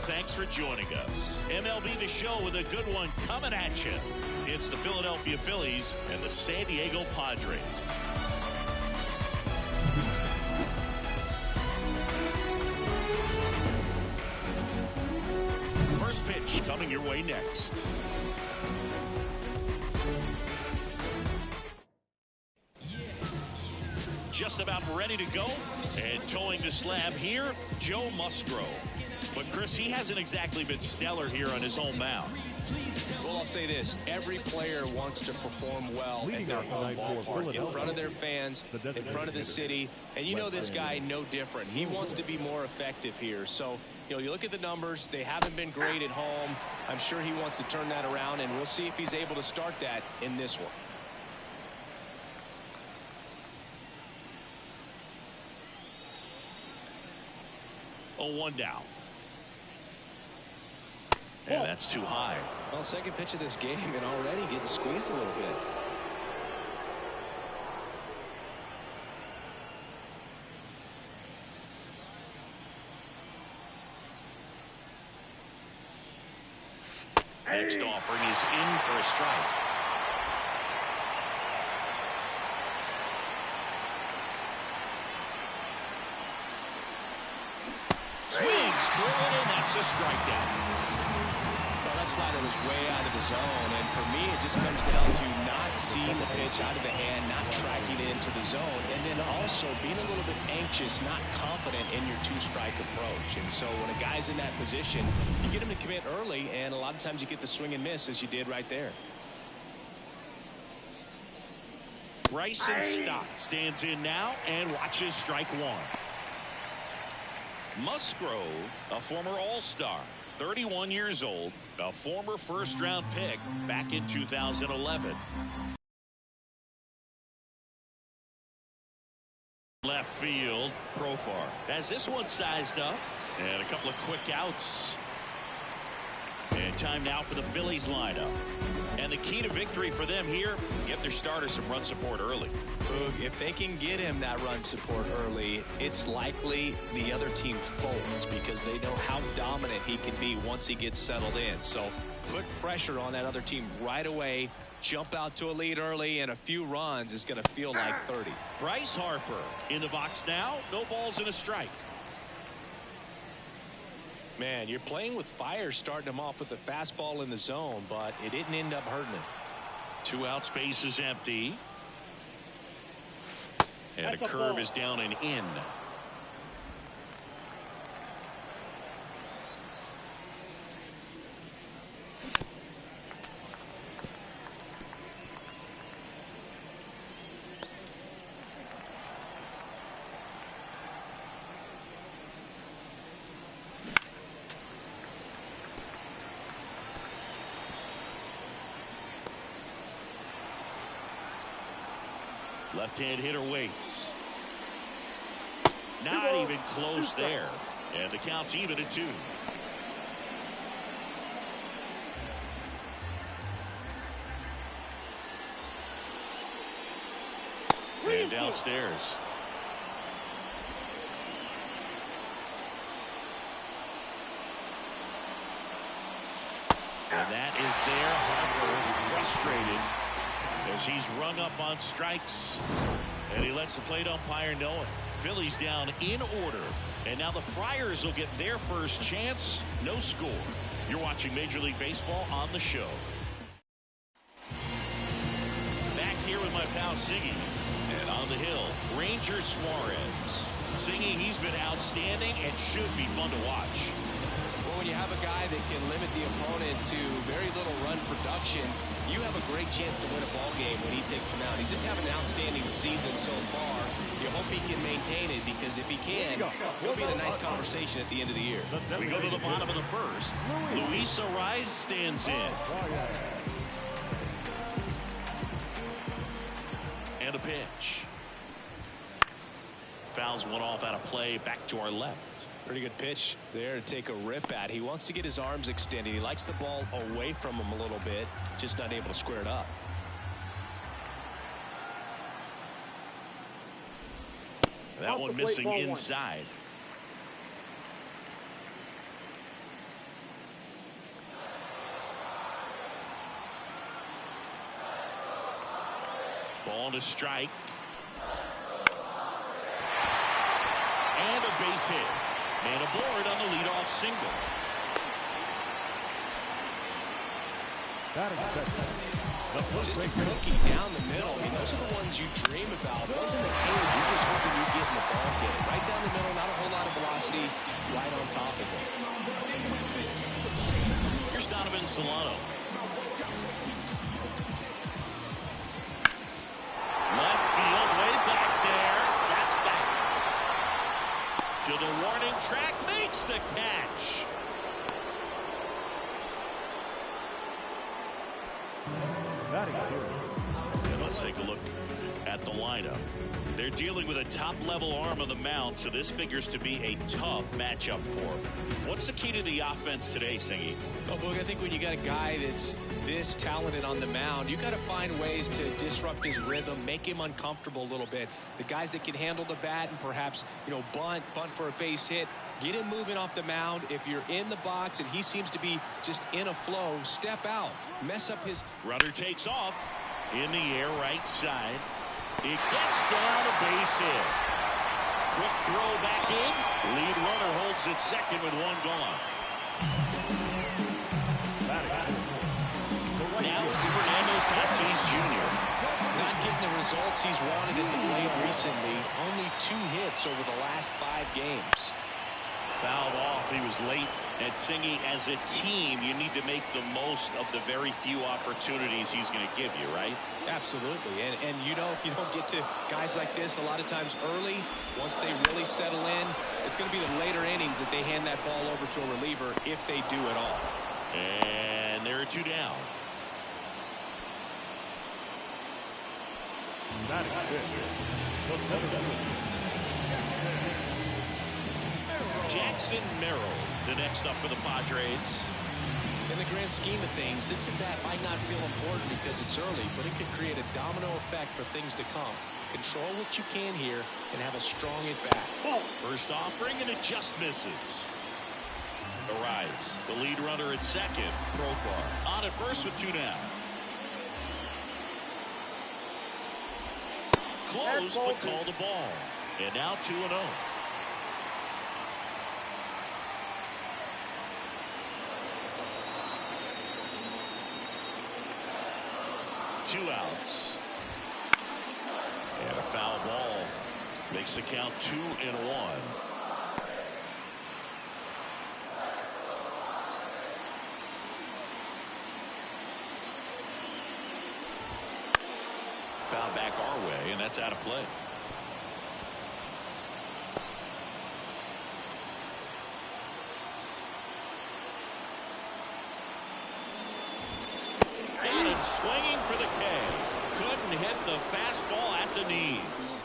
Thanks for joining us. MLB The Show with a good one coming at you. It's the Philadelphia Phillies and the San Diego Padres. First pitch coming your way next. Just about ready to go, and towing the slab here, Joe Musgrove. But Chris, he hasn't exactly been stellar here on his home mound. Well, I'll say this. Every player wants to perform well at their home ballpark, in front of their fans, in front of the city. And you know this guy no different. He wants to be more effective here. So, you look at the numbers. They haven't been great at home. I'm sure he wants to turn that around, and we'll see if he's able to start that in this one. Oh, 1 down. And that's too high. Well, second pitch of this game and already getting squeezed a little bit. Next offering is in for a strike. Swings through it, and that's a strikeout. That slider was way out of the zone, and for me it just comes down to not seeing the pitch out of the hand, not tracking it into the zone, and then also being a little bit anxious, not confident in your two-strike approach. And so when a guy's in that position, you get him to commit early, and a lot of times you get the swing and miss, as you did right there. Bryson Stott stands in now and watches strike one. Musgrove, a former All-Star, 31 years old, a former first-round pick back in 2011. Left field, Profar has this one sized up, and a couple of quick outs. And time now for the Phillies lineup. And the key to victory for them here, get their starter some run support early. If they can get him that run support early, it's likely the other team folds because they know how dominant he can be once he gets settled in. So put pressure on that other team right away. Jump out to a lead early, and a few runs is going to feel like 30. Bryce Harper in the box now. No balls and a strike. Man, you're playing with fire, starting him off with the fastball in the zone, but it didn't end up hurting him. 2 out, space is empty. And a curve is down and in. Left-hand hitter waits. Not even close there. And the count's even at 2. And downstairs. And that is there. Harper frustrated as he's rung up on strikes, and he lets the plate umpire know it. Phillies down in order, and now the Friars will get their first chance. No score. You're watching Major League Baseball on the show. Back here with my pal Siggy, and on the the hill, Ranger Suarez. Singing, he's been outstanding and should be fun to watch. Well, when you have a guy that can limit the opponent to very little run production, you have a great chance to win a ball game when he takes the mound. He's just having an outstanding season so far. You hope he can maintain it, because if he can, he'll be in a nice conversation at the end of the year. We go to the bottom of the first. Luis Arraez stands in. And a pitch. Fouls one off out of play, back to our left. Pretty good pitch there to take a rip at. He wants to get his arms extended. He likes the ball away from him a little bit, just not able to square it up. That one missing inside. Ball to strike. And a base hit. And aboard on the leadoff single. Just a cookie down the middle. I mean, those are the ones you dream about. Ones in the cage, you're just hoping you get in the ball game. Right down the middle, not a whole lot of velocity, right on top of it. Here's Donovan Solano. Left field, way back there. That's back. To the warning track, makes the catch. And let's take a look at the lineup. They're dealing with a top-level arm on the mound, so this figures to be a tough matchup for them. What's the key to the offense today, Singy? Well, Boog, I think when you got a guy that's this talented on the mound, you got to find ways to disrupt his rhythm, make him uncomfortable a little bit. The guys that can handle the bat and perhaps, bunt for a base hit, get him moving off the mound. If you're in the box and he seems to be just in a flow, step out, mess up his... Runner takes off in the air, right side. It gets down, a base hit. Quick throw back in. Lead runner holds at second with one gone. Now it's Fernando Tatis Jr. Not getting the results he's wanted at the plate recently. Only 2 hits over the last 5 games. Fouled off. He was late at Singy. As a team, you need to make the most of the very few opportunities he's going to give you, right? Absolutely. And if you don't get to guys like this a lot of times early, once they really settle in, it's going to be the later innings that they hand that ball over to a reliever, if they do at all. And there are 2 down. Jackson Merrill, the next up for the Padres. In the grand scheme of things, this at bat might not feel important because it's early, but it could create a domino effect for things to come. Control what you can here and have a strong at bat. First offering, and it just misses. Arraez, the lead runner at second. Profar on at first with 2 down. Close, but call the ball. And now 2-0. Two outs. And a foul ball makes the count 2-1. Foul back our way, and that's out of play. And swinging for the K. Couldn't hit the fastball at the knees.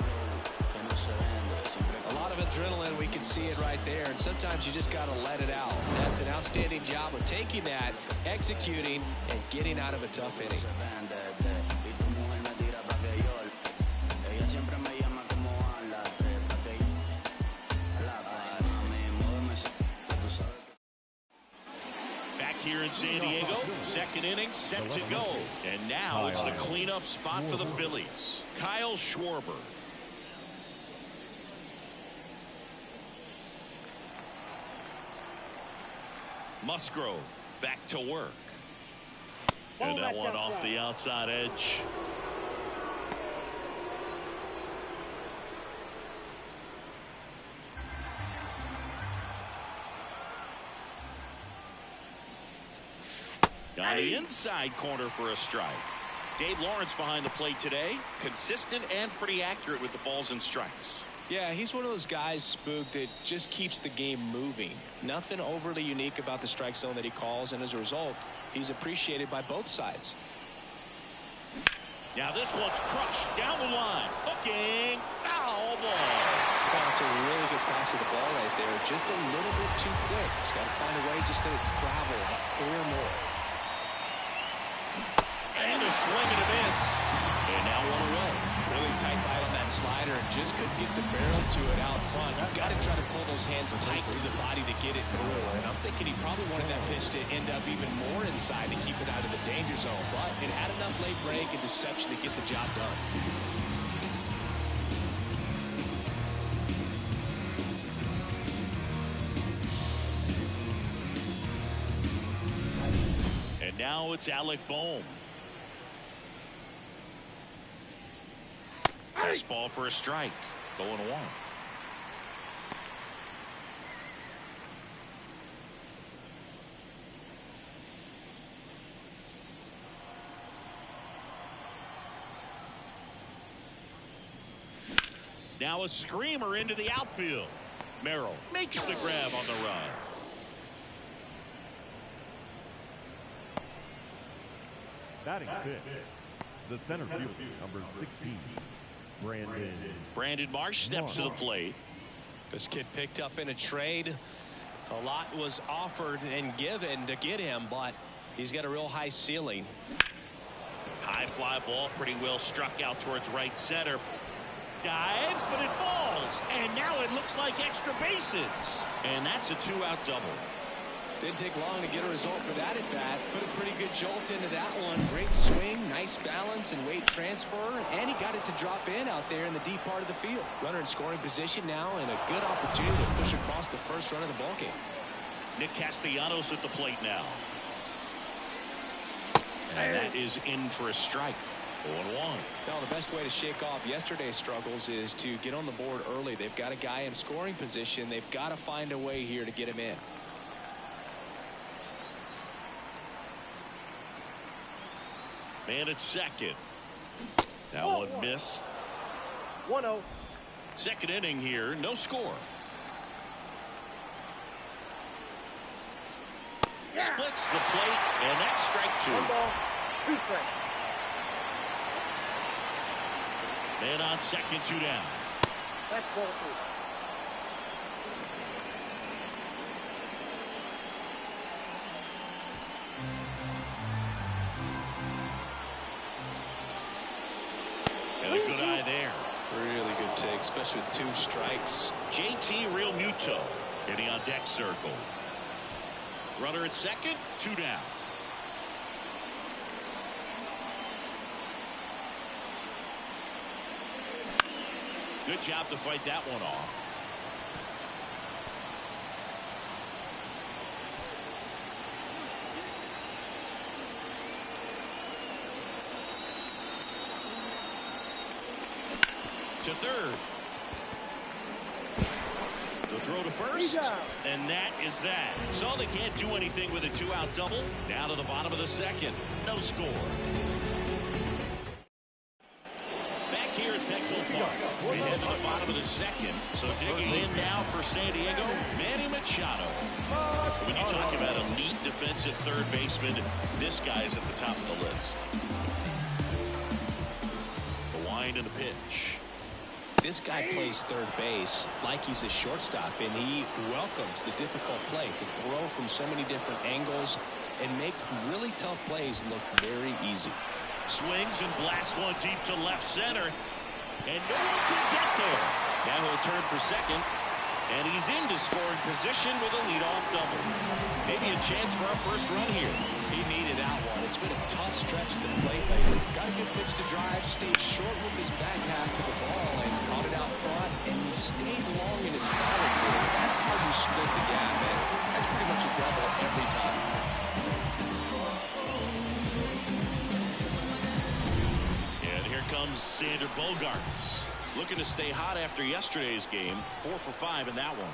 A lot of adrenaline, we can see it right there, and sometimes you just got to let it out. That's an outstanding job of taking that, executing, and getting out of a tough inning. Here in San Diego, second inning set to go, and now it's the cleanup spot for the Phillies. Kyle Schwarber. Musgrove back to work, and that one off the outside edge. the inside corner for a strike. Dave Lawrence behind the plate today. Consistent and pretty accurate with the balls and strikes. Yeah, he's one of those guys, Spook, that just keeps the game moving. Nothing overly unique about the strike zone that he calls, and as a result, he's appreciated by both sides. Now this one's crushed down the line. Hooking. Foul ball. Well, it's a really good pass of the ball right there. Just a little bit too quick. He's got to find a way just to travel a hair more. And a swing and a miss. And now one away. Really tight bite on that slider and just couldn't get the barrel to it out front. You've got to try to pull those hands tight through the body to get it through. And I'm thinking he probably wanted that pitch to end up even more inside to keep it out of the danger zone. But it had enough late break and deception to get the job done. And now it's Alec Bohm. Fastball for a strike. 0-1. Now a screamer into the outfield. Merrill makes the grab on the run. Batting fifth, the center fielder, number 16, Brandon Marsh steps to the plate. This kid picked up in a trade. A lot was offered and given to get him, but he's got a real high ceiling. High fly ball, pretty well struck out towards right center. Dives, but it falls. And now it looks like extra bases. And that's a 2-out double. Didn't take long to get a result for that at bat. Put a pretty good jolt into that one. Great swing, nice balance and weight transfer, and he got it to drop in out there in the deep part of the field. Runner in scoring position now, and a good opportunity to push across the first run of the ballgame. Nick Castellanos at the plate now. And that is in for a strike. 0-1. Now, the best way to shake off yesterday's struggles is to get on the board early. They've got a guy in scoring position. They've got to find a way here to get him in. Man at second. That one missed. 1-0. Second inning here, no score. Splits the plate, and that's strike 2. 1 ball, 2 strikes. Man on second, 2 down. That's ball 3. And a good eye there. Really good take, especially with 2 strikes. JT Realmuto getting on deck circle. Runner at second, 2 down. Good job to fight that one off. To third. The throw to first, and that is that. So they can't do anything with a 2-out double. Down to the bottom of the second. No score. Back here at Petco Park. We head to the bottom of the second. So digging in now for San Diego, Manny Machado. When you talk about elite defensive third baseman, this guy's at the top of the list. The wind and the pitch. This guy plays third base like he's a shortstop, and he welcomes the difficult play. Can throw from so many different angles and makes really tough plays look very easy. Swings and blasts one deep to left center, and no one can get there. Now he'll turn for second, and he's into scoring position with a leadoff double. Maybe a chance for a first run here. He needed that one. It's been a tough stretch at the plate lately. Got a good pitch to drive, stayed short with his back half to the ball, and caught it out front, and he stayed long in his follow through. That's how you split the gap, man. That's pretty much a double every time. And here comes Sander Bogaerts. Looking to stay hot after yesterday's game. 4 for 5 in that one.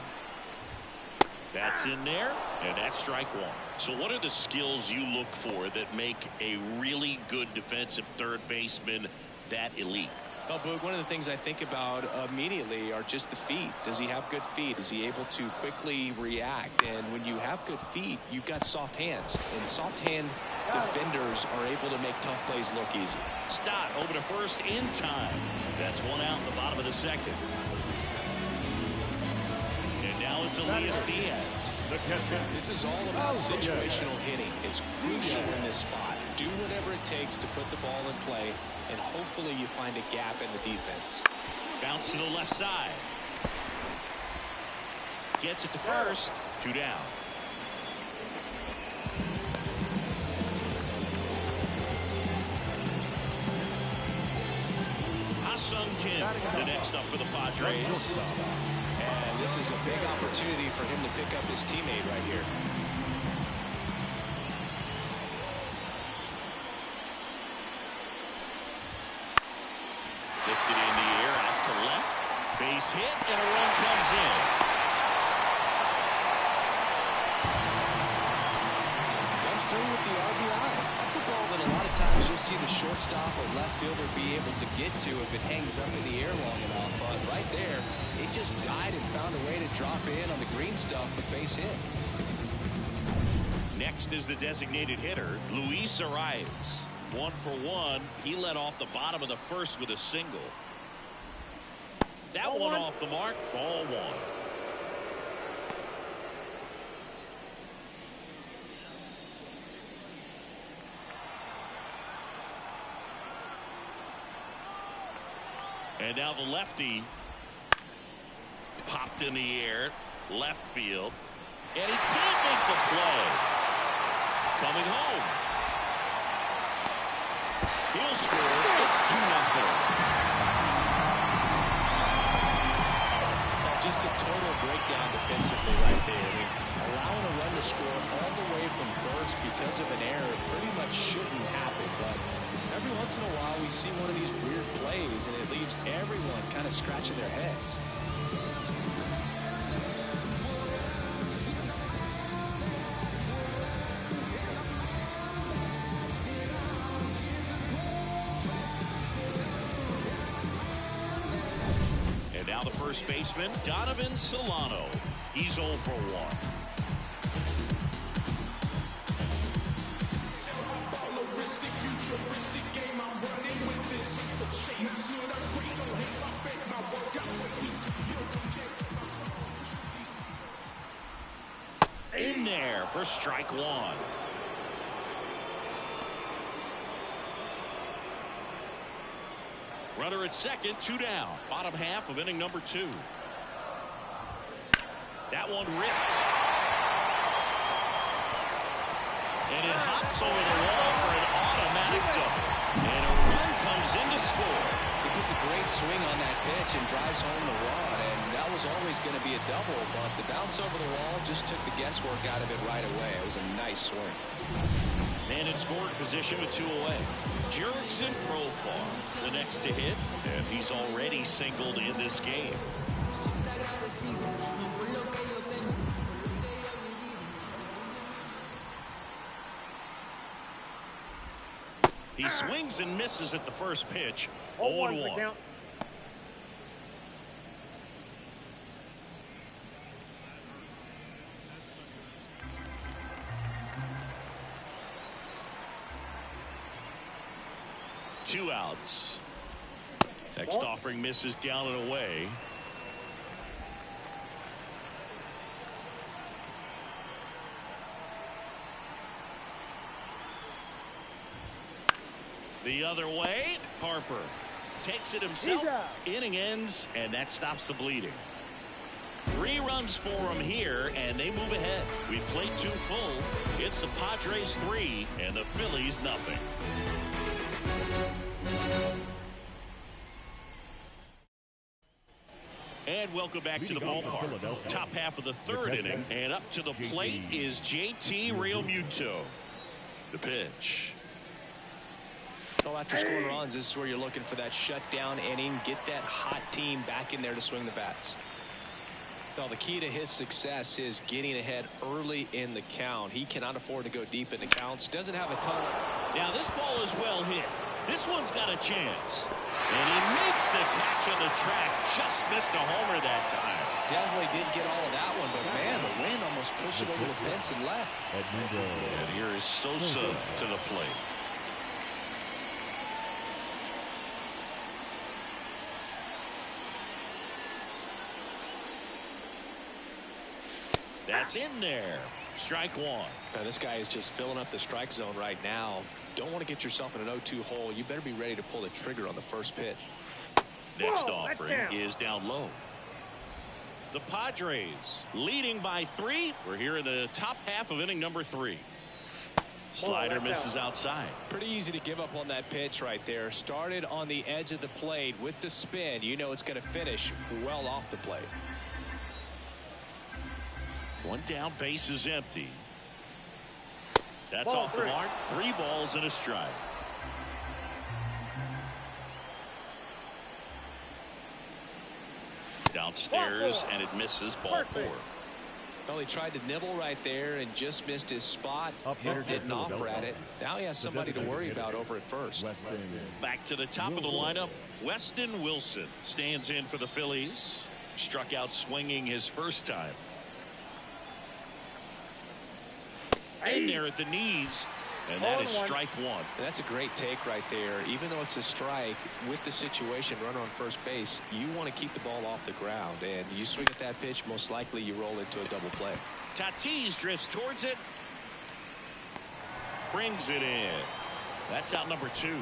That's in there, and that's strike 1. So what are the skills you look for that make a really good defensive third baseman that elite? Well, Boog, one of the things I think about immediately are just the feet. Does he have good feet? Is he able to quickly react? And when you have good feet, you've got soft hands. And soft hand defenders are able to make tough plays look easy. Stott over to first in time. That's one out in the bottom of the second. And now it's Elias Diaz. This is all about situational hitting. It's crucial in this spot. Do whatever it takes to put the ball in play, and hopefully you find a gap in the defense. Bounce to the left side. Gets it to first. 2 down. Ha-Sung Kim, the next up for the Padres. And this is a big opportunity for him to pick up his teammate right here. Lifted in the air, out to left. Base hit, and a run comes in. Comes through with the RBI. That's a ball that a lot of times you'll see the shortstop or left fielder be able to get to if it hangs up in the air long enough. But right there, it just died and found a way to drop in on the green stuff with base hit. Next is the designated hitter, Luis Arias. 1 for 1. He led off the bottom of the first with a single. That one off the mark. Ball 1. And now the lefty popped in the air, left field, and he can't make the play. Coming home. He'll score. It's 2-0. Just a total breakdown defensively right there. I mean, allowing a run to score all the way from first because of an error pretty much shouldn't happen. But every once in a while we see one of these weird plays and it leaves everyone kind of scratching their heads. Now the first baseman, Donovan Solano. He's 0 for 1. In there for strike 1. Runner at second, 2 down. Bottom half of inning number 2. That one ripped. And it hops over the wall for an automatic double. And a run comes in to score. He gets a great swing on that pitch and drives home the run. And that was always going to be a double. But the bounce over the wall just took the guesswork out of it right away. It was a nice swing. Man in scoring position with 2 away. Jurickson Profar, the next to hit, and he's already singled in this game. He swings and misses at the first pitch. 0-1. 2 outs. Next offering misses down and away. The other way, Harper takes it himself. Inning ends, and that stops the bleeding. 3 runs for him here, and they move ahead. We played 2 full. It's the Padres 3 and the Phillies nothing. And welcome back to the ballpark. Top half of the 3rd inning, and up to the plate is JT Realmuto. The pitch. Well, after scoring runs, this is where you're looking for that shutdown inning. Get that hot team back in there to swing the bats. Well, the key to his success is getting ahead early in the count. He cannot afford to go deep in the counts. Doesn't have a ton of... Now this ball is well hit. This one's got a chance. And he makes the catch on the track. Just missed a homer that time. Definitely didn't get all of that one, but man, the wind almost pushed it over the fence and left. And here is Sosa to the plate. That's in there. Strike one. Now, this guy is just filling up the strike zone right now. Don't want to get yourself in an 0-2 hole. You better be ready to pull the trigger on the first pitch. Next offering is down low. The Padres leading by 3. We're here in the top half of inning number 3. Slider misses outside. Pretty easy to give up on that pitch right there. Started on the edge of the plate with the spin. You know it's going to finish well off the plate. One down, base is empty. That's off the mark. 3 balls and a strike. Downstairs, and it misses. Ball 4. Well, he tried to nibble right there and just missed his spot. Hitter didn't offer at it. Now he has somebody to worry about over at first. Back to the top of the lineup. Weston Wilson stands in for the Phillies. Struck out swinging his first time. In there at the knees, and that is strike 1. That's a great take right there. Even though it's a strike, with the situation, runner on first base, you want to keep the ball off the ground, and you swing at that pitch, most likely you roll into a double play. Tatis drifts towards it, brings it in. That's out number 2.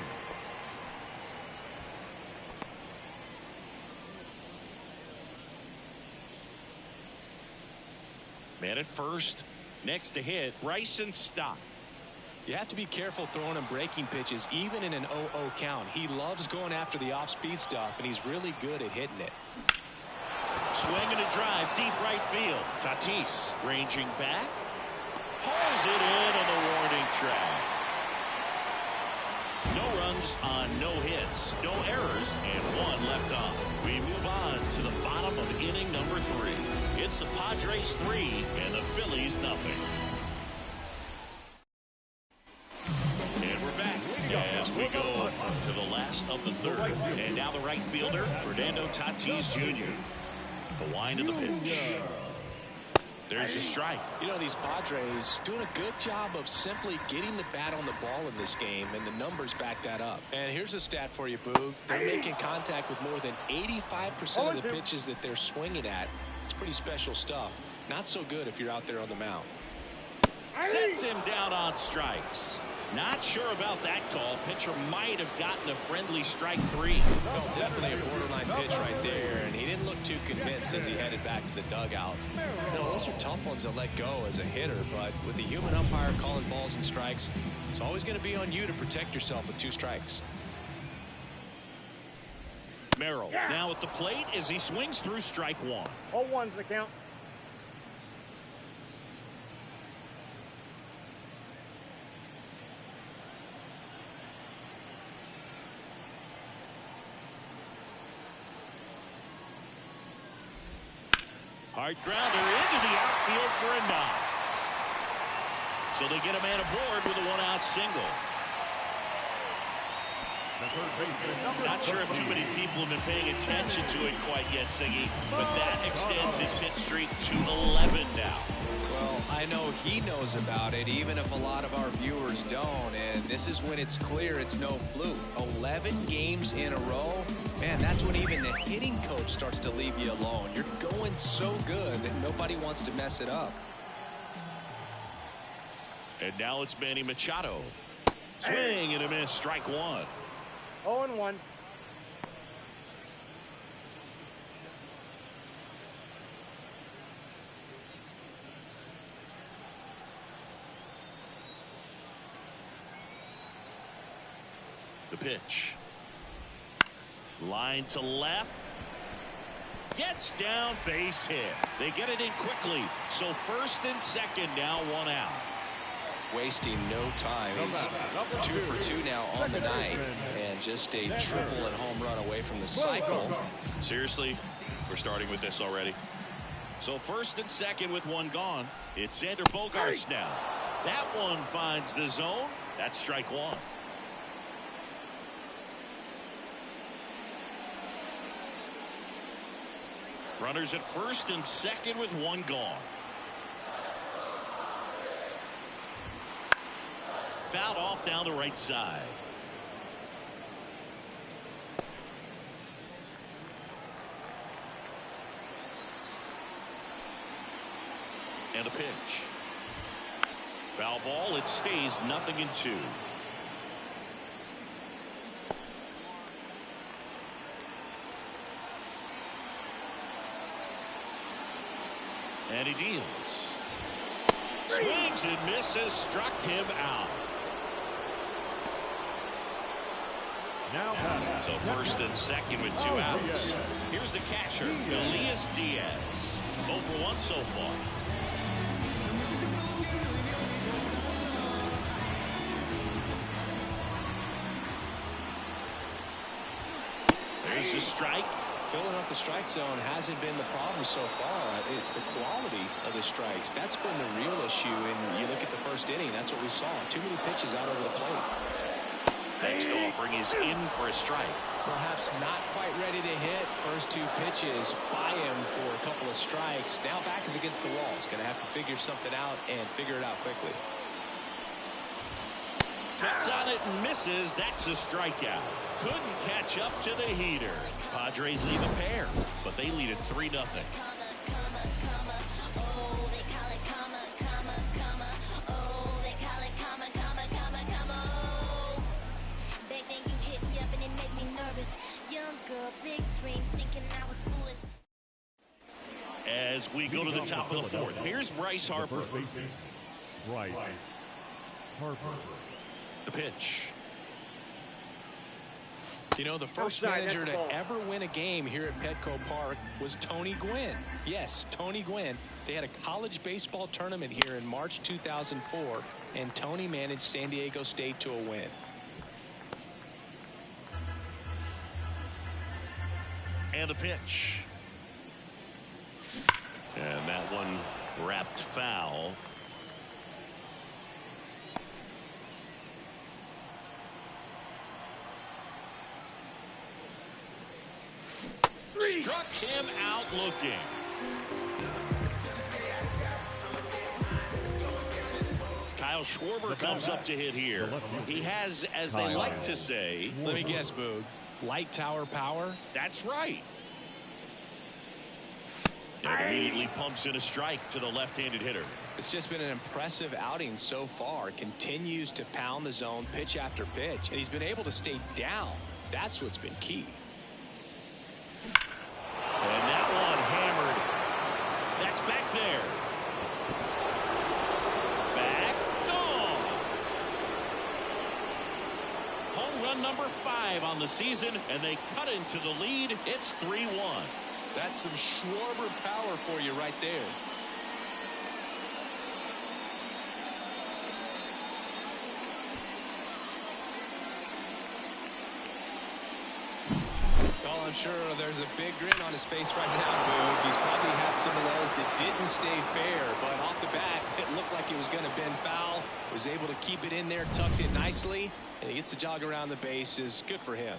Man at first. Next to hit, Bryson Stott. You have to be careful throwing him breaking pitches, even in an 0-0 count. He loves going after the off-speed stuff, and he's really good at hitting it. Swing and a drive, deep right field. Tatis ranging back. Hauls it in on the warning track. No runs on no hits, no errors, and 1 left on. We move on to the bottom of inning number 3. It's the Padres 3 and the Phillies nothing. And we're back as we go to the last of the 3rd. And now the right fielder, Fernando Tatis Jr. The wind of the pitch. There's a strike. You know, these Padres doing a good job of simply getting the bat on the ball in this game, and the numbers back that up. And here's a stat for you, Boog. They're making contact with more than 85% of the pitches that they're swinging at. It's pretty special stuff. Not so good if you're out there on the mound. Sets him down on strikes. Not sure about that call. Pitcher might have gotten a friendly strike 3. Well, definitely a borderline pitch right there, and he didn't look too convinced as he headed back to the dugout. You know, those are tough ones to let go as a hitter, but with the human umpire calling balls and strikes, it's always going to be on you to protect yourself with 2 strikes. Merrill now at the plate as he swings through strike 1. 0-1's the count. Hard grounder into the outfield for a knock. So they get a man aboard with a 1-out single. Not sure if too many people have been paying attention to it quite yet, Siggy, but that extends his hit streak to 11 now. Well, I know he knows about it, even if a lot of our viewers don't, and this is when it's clear it's no fluke. 11 games in a row, man, that's when even the hitting coach starts to leave you alone. You're going so good that nobody wants to mess it up. And now it's Manny Machado. Swing and a miss, strike 1. 0-1. The pitch. Line to left. Gets down, base hit. They get it in quickly. So first and second now, 1 out. Wasting no time. He's 2 for 2 now on the night, and just a triple and home run away from the cycle. Seriously, we're starting with this already. So first and second with one gone. It's Xander Bogaerts now. That one finds the zone. That's strike one. Runners at first and second with one gone. Fouled off down the right side. And a pitch. Foul ball. It stays 0-2. And he deals. Swings and misses. Struck him out. So first and second with 2 outs. Here's the catcher, Elias Diaz. 0 for 1 so far. There's the strike. Filling up the strike zone hasn't been the problem so far. It's the quality of the strikes. That's been the real issue. And you look at the first inning, that's what we saw. Too many pitches out over the plate. Next offering is in for a strike. Perhaps not quite ready to hit. First 2 pitches by him for a couple of strikes. Now back is against the wall. He's going to have to figure something out and figure it out quickly. Cuts on it and misses. That's a strikeout. Couldn't catch up to the heater. Padres lead the pair, but they lead it 3-0. As we go to the top of the 4th, here's Bryce Harper. Bryce Harper. The pitch. You know, the first manager to ever win a game here at Petco Park was Tony Gwynn. Yes, Tony Gwynn. They had a college baseball tournament here in March 2004, and Tony managed San Diego State to a win. And a pitch. And that one wrapped foul. Struck him out looking. Kyle Schwarber comes up to hit here. He has, as they like to say, let me guess, Boog, light tower power? That's right. And immediately pumps in a strike to the left-handed hitter. It's just been an impressive outing so far. Continues to pound the zone pitch after pitch, and he's been able to stay down. That's what's been key. And that one hammered. That's back there. Back. Gone. Home run number 5 on the season, and they cut into the lead. It's 3-1. That's some Schwarber power for you right there. Well, I'm sure there's a big grin on his face right now, Boog. He's probably had some of those that didn't stay fair, but off the bat, it looked like it was going to bend foul. Was able to keep it in there, tucked it nicely, and he gets the jog around the bases. Good for him.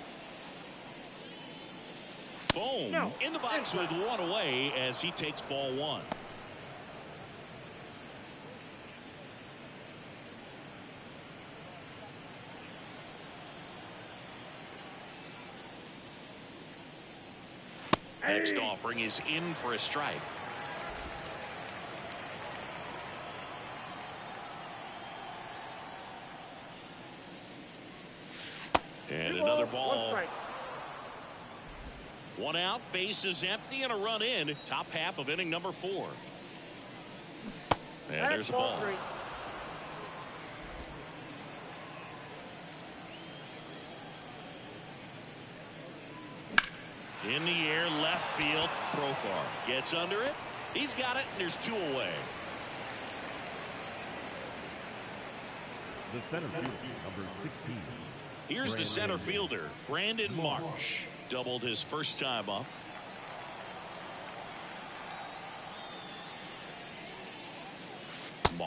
Boom. In the box with one away as he takes ball 1. Next offering is in for a strike. And another ball. 1 out, bases empty, and a run in. Top half of inning number 4. And there's a ball. In the air, left field, Profar gets under it. He's got it, and there's 2 away. The center fielder, number 16. Here's the center fielder, Brandon Marsh. Doubled his first time up.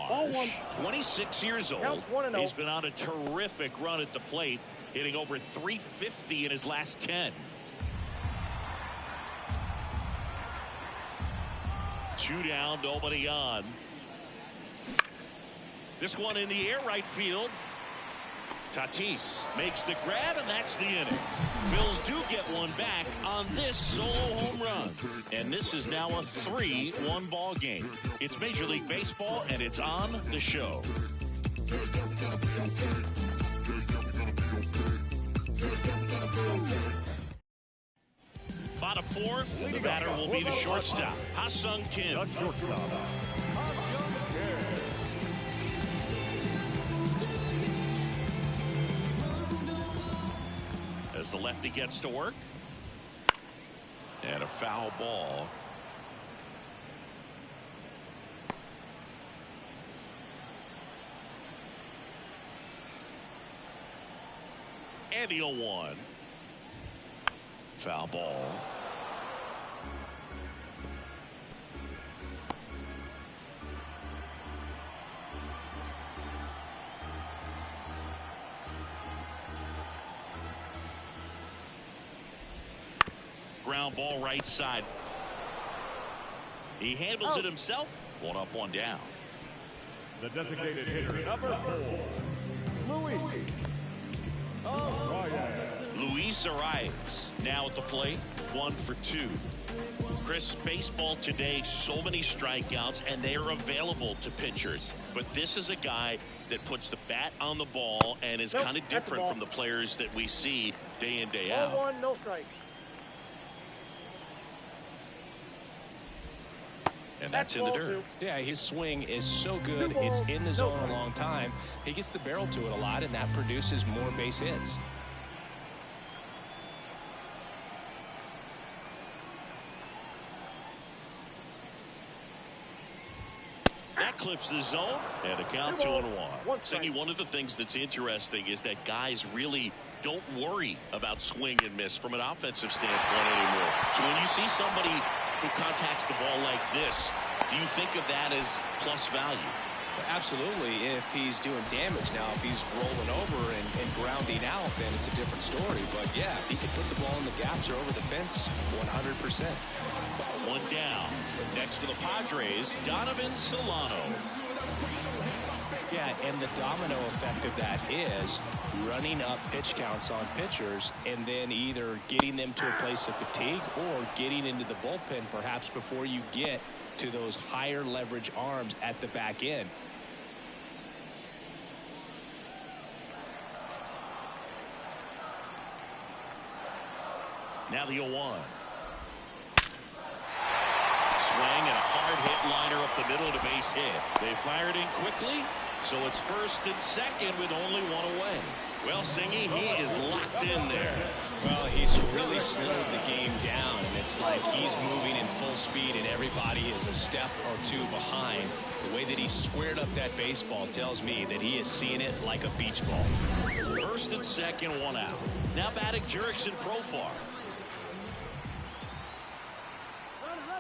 Mirage, 26 years old. Counts 1-0. He's been on a terrific run at the plate, hitting over .350 in his last 10. 2 down, nobody on. This one in the air, right field. Tatis makes the grab, and that's the inning. Phils do get one back on this solo home run. And this is now a 3-1 ball game. It's Major League Baseball, and it's on the show. Bottom 4, the batter will be the shortstop, Ha-Sung Kim. As the lefty gets to work. And a foul ball. And the 0-1. Foul ball. Ground ball right side. He handles it himself. 1 up, 1 down. The designated hitter, number 4, Luis. Luis Arias now at the plate. 1 for 2. Chris, baseball today, so many strikeouts, and they are available to pitchers. But this is a guy that puts the bat on the ball and is kind of different from the players that we see day in, day out. 1-1, no strike. And that's in the dirt. Yeah, his swing is so good. It's in the zone a long time. He gets the barrel to it a lot, and that produces more base hits. That clips the zone, and a count 2-1. Singy, one of the things that's interesting is that guys really don't worry about swing and miss from an offensive standpoint anymore. So when you see somebody who contacts the ball like this, do you think of that as plus value? Absolutely, if he's doing damage. Now, if he's rolling over and grounding out, then it's a different story. But, yeah, if he can put the ball in the gaps or over the fence, 100%. 1 down. Next for the Padres, Donovan Solano. Yeah, and the domino effect of that is running up pitch counts on pitchers and then either getting them to a place of fatigue or getting into the bullpen perhaps before you get to those higher leverage arms at the back end. Now the 0-1. Swing and a hard hit liner up the middle to base hit. They fired in quickly, so it's first and second with only 1 away. Well, Singy, he is locked in there. Well, he's really slowed the game down, and it's like he's moving in full speed and everybody is a step or 2 behind. The way that he squared up that baseball tells me that he is seeing it like a beach ball. First and second, 1 out. Now batting Jurickson Profar.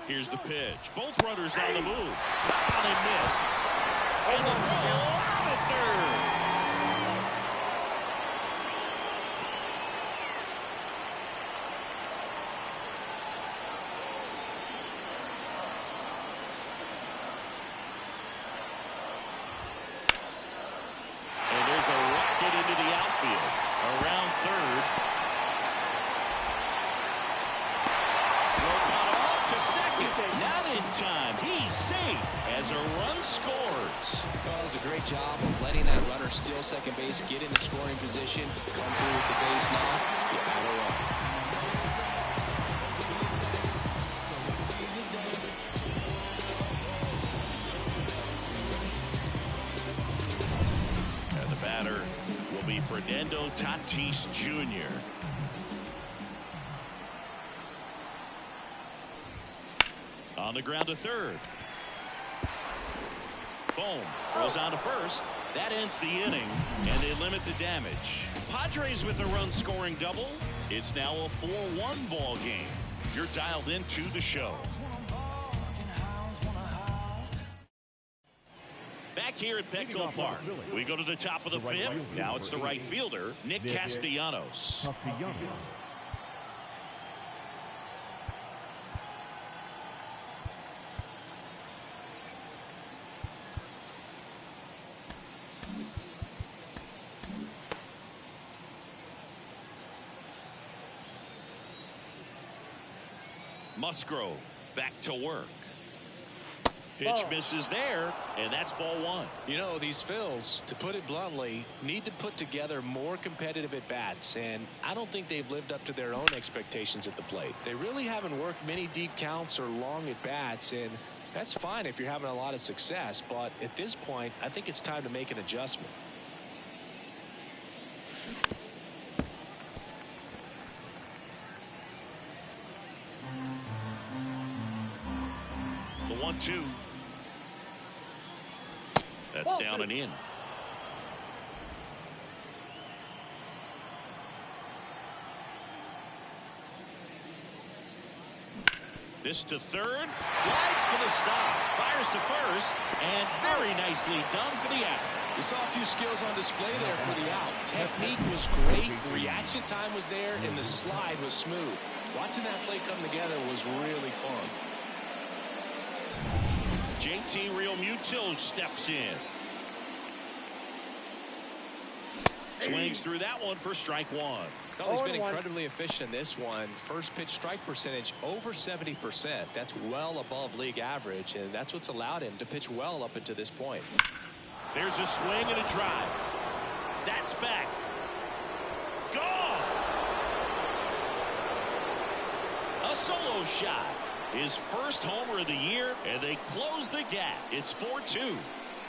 Here's the pitch. Both runners on the move. And they miss. And the throw out at third. And there's a rocket into the outfield. Around third. Not in time. He's safe as a run scores. Well, it's a great job of letting that runner steal second base, get in the scoring position, come through with the base now. You got a run. And the batter will be Fernando Tatis Jr. On the ground to third. Boom. Goes on to first. That ends the inning, and they limit the damage. Padres with a run-scoring double. It's now a 4-1 ball game. You're dialed into the show. Back here at Petco Park, we go to the top of the fifth. Now it's the right fielder, Nick Castellanos. Musgrove back to work. Pitch misses there, and that's ball one. You know, these Phils, to put it bluntly, need to put together more competitive at-bats, and I don't think they've lived up to their own expectations at the plate. They really haven't worked many deep counts or long at-bats, and that's fine if you're having a lot of success, but at this point, I think it's time to make an adjustment. The 1-2. That's down and in. This to third. Slides for the stop. Fires to first. And very nicely done for the out. We saw a few skills on display there for the out. Technique was great. Reaction time was there. And the slide was smooth. Watching that play come together was really fun. JT Realmuto steps in. Swings through that one for strike one. Well, he's been incredibly efficient in this one. First pitch strike percentage over 70%. That's well above league average, and that's what's allowed him to pitch well up until this point. There's a swing and a drive. That's back. Gone. A solo shot. His first homer of the year, and they close the gap. It's 4-2.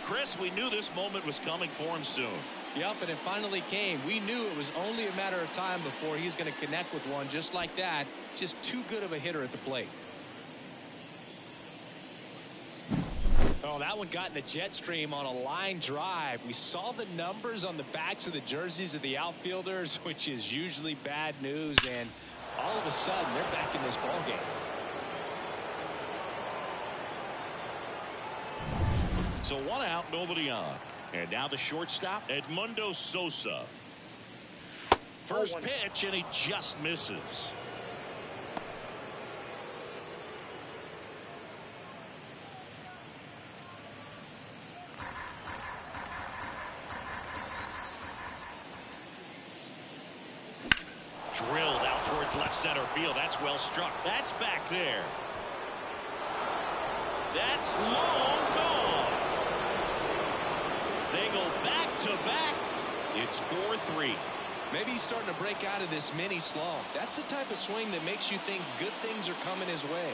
Chris, we knew this moment was coming for him soon. Yep, and it finally came. We knew it was only a matter of time before he's going to connect with one just like that. Just too good of a hitter at the plate. Oh, that one got in the jet stream on a line drive. We saw the numbers on the backs of the jerseys of the outfielders, which is usually bad news, and all of a sudden they're back in this ball game. So one out, nobody on. And now the shortstop, Edmundo Sosa. First pitch, and he just misses. Drilled out towards left center field. That's well struck. That's back there. That's long gone. They go back to back. It's 4-3. Maybe he's starting to break out of this mini slump. That's the type of swing that makes you think good things are coming his way.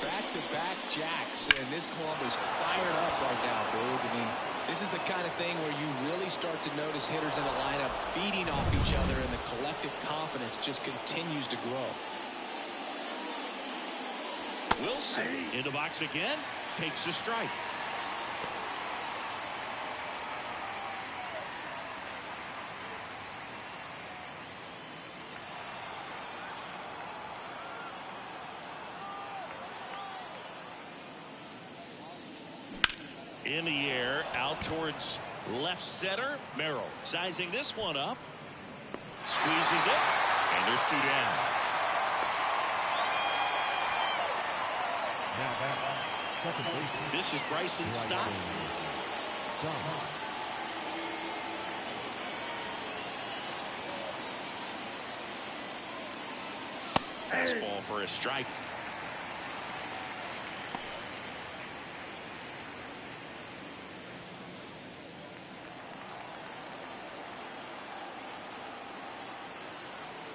Back-to-back jacks, and this club is fired up right now, dude. I mean, this is the kind of thing where you really start to notice hitters in the lineup feeding off each other, and the collective confidence just continues to grow. Wilson in the box again, takes a strike. In the air, out towards left center. Merrill sizing this one up. Squeezes it, and there's two down. This is Bryson Stott. Fastball for a strike.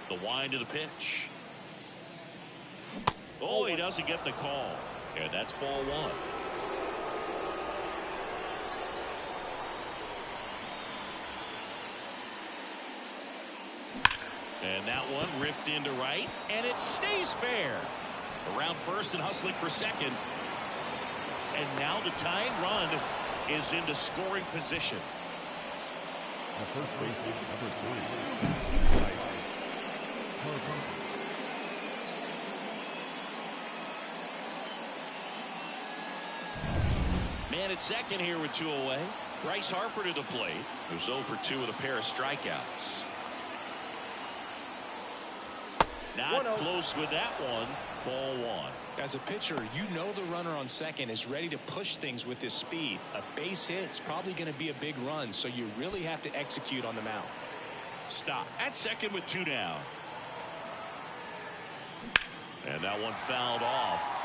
The wind of the pitch. Oh, he doesn't get the call. And that's ball one. And that one ripped into right, and it stays fair. Around first and hustling for second. And now the tying run is into scoring position. The first baseman, number 3. Man at second here with 2 away. Bryce Harper to the plate, who's 0 for 2 with a pair of strikeouts. Not close with that one. Ball 1. As a pitcher, you know the runner on second is ready to push things with his speed. A base hit's probably going to be a big run, so you really have to execute on the mound. Stop at second with 2 down. And that one fouled off.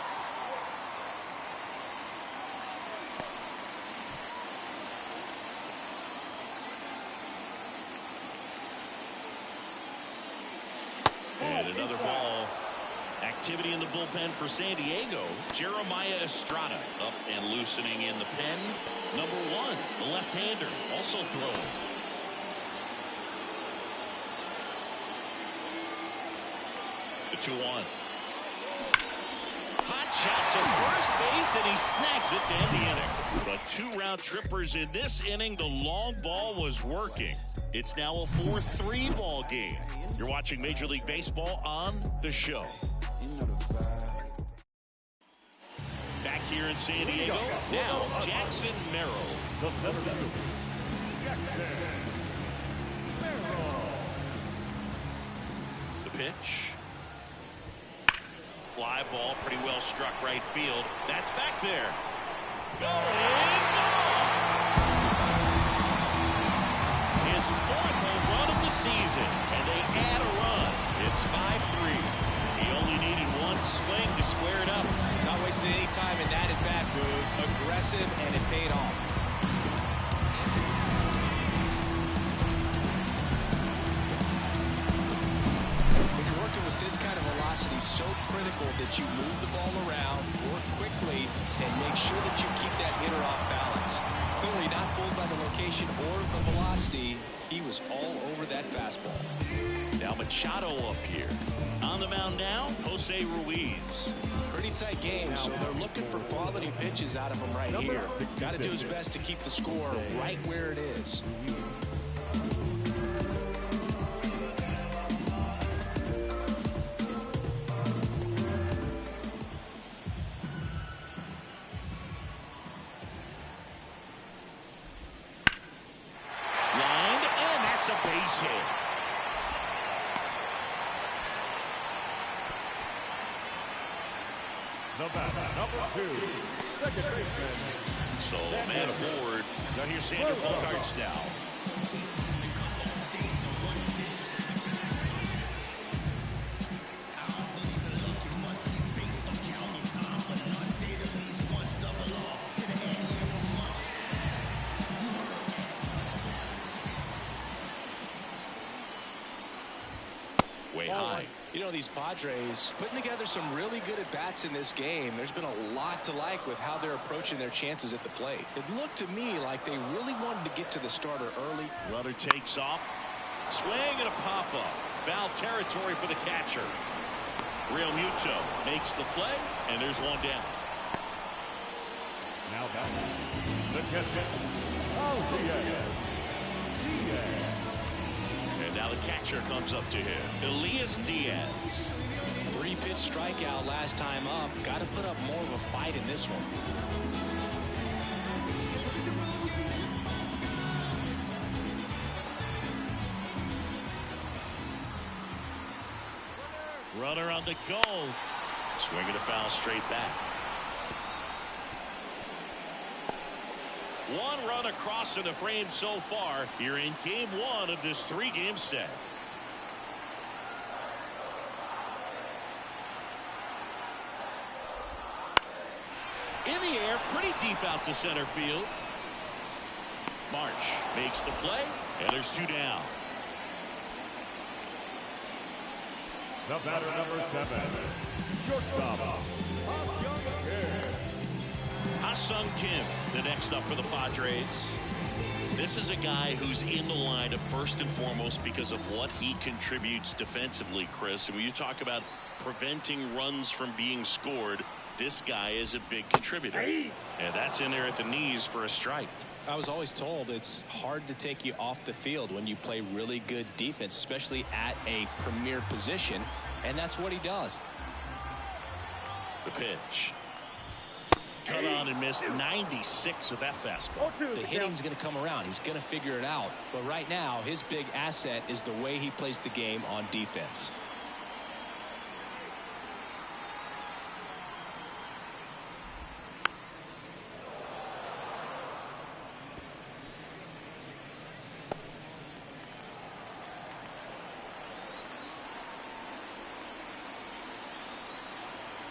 And another ball. Activity in the bullpen for San Diego. Jeremiah Estrada up and loosening in the pen. Number 1, the left-hander, also throwing. The 2-1. Hot shot to first base, and he snags it to end the inning. The 2-round trippers in this inning. The long ball was working. It's now a 4-3 ball game. You're watching Major League Baseball on The Show. Back here in San Diego, now Jackson Merrill. The center fielder, Jackson Merrill. The pitch. Fly ball, pretty well struck right field. That's back there. Going gone. His 4th home run of the season, and they add a run. It's 5-3. He only needed 1 swing to square it up. Not wasting any time in that at-bat, Boog. Aggressive, and it paid off. When you're working with this kind of velocity, so critical that you move the ball around, work quickly, and make sure that you keep that hitter off balance. Clearly not fooled by the location or the velocity. He was all over that fastball. Now Machado up here. On the mound now, Jose Ruiz. Pretty tight game, so they're looking for quality pitches out of him right here. Got to do his best to keep the score right where it is. Lined, and that's a base hit. The batter, number 2, second baseman. So man aboard. Now here's Xander Bogaerts now. Way high. You know, these Padres putting together some really good at-bats in this game. There's been a lot to like with how they're approaching their chances at the plate. It looked to me like they really wanted to get to the starter early. Runner takes off. Swing and a pop-up. Foul territory for the catcher. Real Muto makes the play, and there's 1 down. Now back. The catcher. Diaz. And now the catcher comes up to him. Elias Diaz. 3-pitch strikeout last time up. Got to put up more of a fight in this one. Runner on the go. Swinging a foul straight back. 1 run across in the frame so far here in game 1 of this 3-game set. In the air, pretty deep out to center field. March makes the play, and there's 2 down. The batter, number 7, shortstop, Ha-Sung Kim, the next up for the Padres. This is a guy who's in the lineup first and foremost because of what he contributes defensively, Chris. And when you talk about preventing runs from being scored, this guy is a big contributor. And that's in there at the knees for a strike. I was always told it's hard to take you off the field when you play really good defense, especially at a premier position, and that's what he does. The pitch. cut on and missed 96 with that fastball. The hitting's going to come around. He's going to figure it out. But right now, his big asset is the way he plays the game on defense.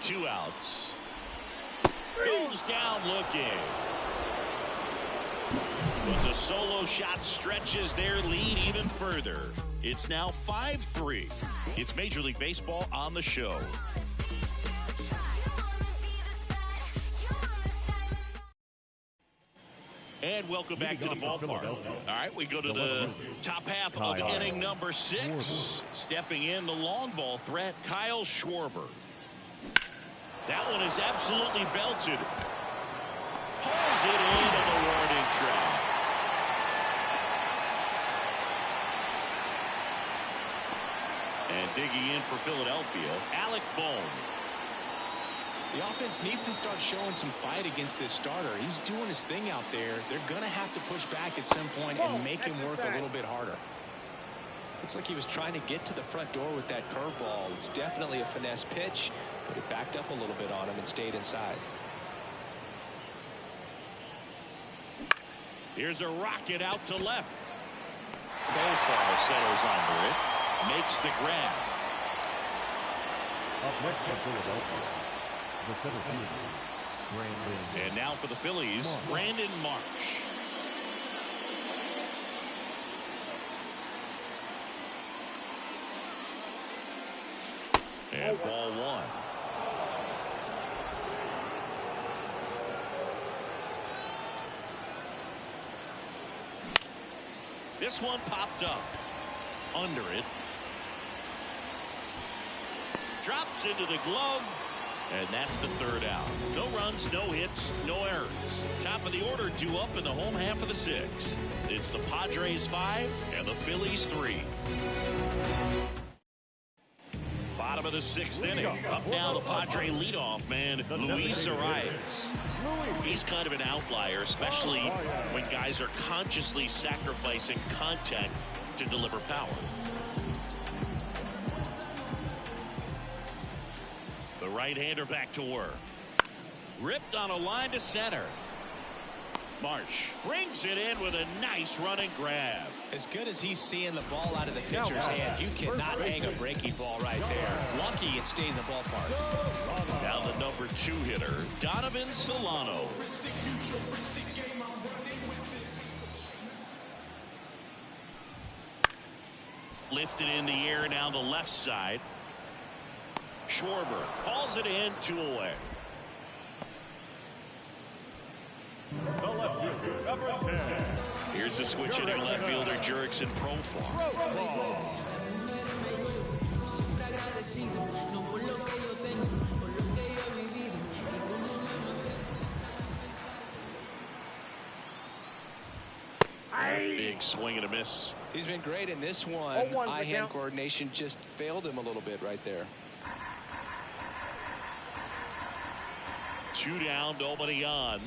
Two outs. Goes down looking. But the solo shot stretches their lead even further. It's now 5-3. It's Major League Baseball on the show. And welcome back to the ballpark. All right, we go to the top half of inning number 6. Stepping in the long ball threat, Kyle Schwarber. That one is absolutely belted. Pulls it into the warning track. And digging in for Philadelphia, Alec Bohm. The offense needs to start showing some fight against this starter. He's doing his thing out there. They're going to have to push back at some point and make him work a little bit harder. Looks like he was trying to get to the front door with that curveball. It's definitely a finesse pitch, but it backed up a little bit on him and stayed inside. Here's a rocket out to left. Profar settles under it. Makes the grab. Up next for Philadelphia, the center fielder, Brandon. And now for the Phillies, Brandon Marsh. And ball one. This one popped up. Under it. Drops into the glove. And that's the third out. No runs, no hits, no errors. Top of the order, 2 up in the home half of the 6th. It's the Padres 5 and the Phillies 3. Bottom of the 6th inning. Up now the Padre leadoff man, Luis Arias. He's kind of an outlier, especially when guys are consciously sacrificing contact to deliver power. The right-hander back to work. Ripped on a line to center. Marsh brings it in with a nice running grab. As good as he's seeing the ball out of the pitcher's hand, you cannot hang a breaking ball right there. Lucky it stayed in the ballpark. Now the number 2 hitter, Donovan Solano. Lifted in the air down the left side. Schwarber hauls it in, 2 away. The left fielder, number 10. Here's the switch hitting left fielder, Jurickson Profar. Big swing and a miss. He's been great in this one. Eye-hand coordination just failed him a little bit right there. 2 down, nobody on.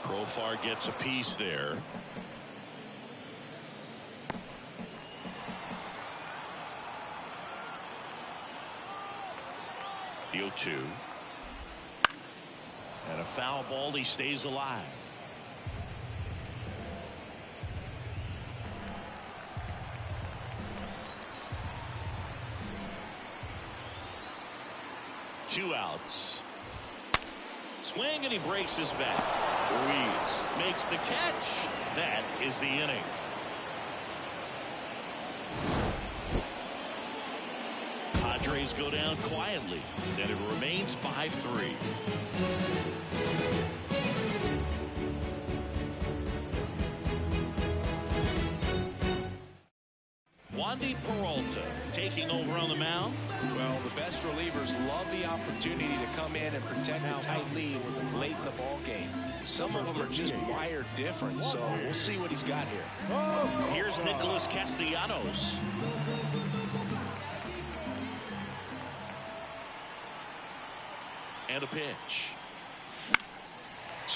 Profar gets a piece there. The 0-2. And a foul ball, he stays alive. Two outs. Swing and he breaks his bat. Ruiz makes the catch. That is the inning. Padres go down quietly. Then it remains 5-3. Wandy Peralta taking over on the mound. Well, the best relievers love the opportunity to come in and protect a tight lead late in the ball game. Some of them are just wired different, so we'll see what he's got here. Here's Nicholas Castellanos. And a pitch.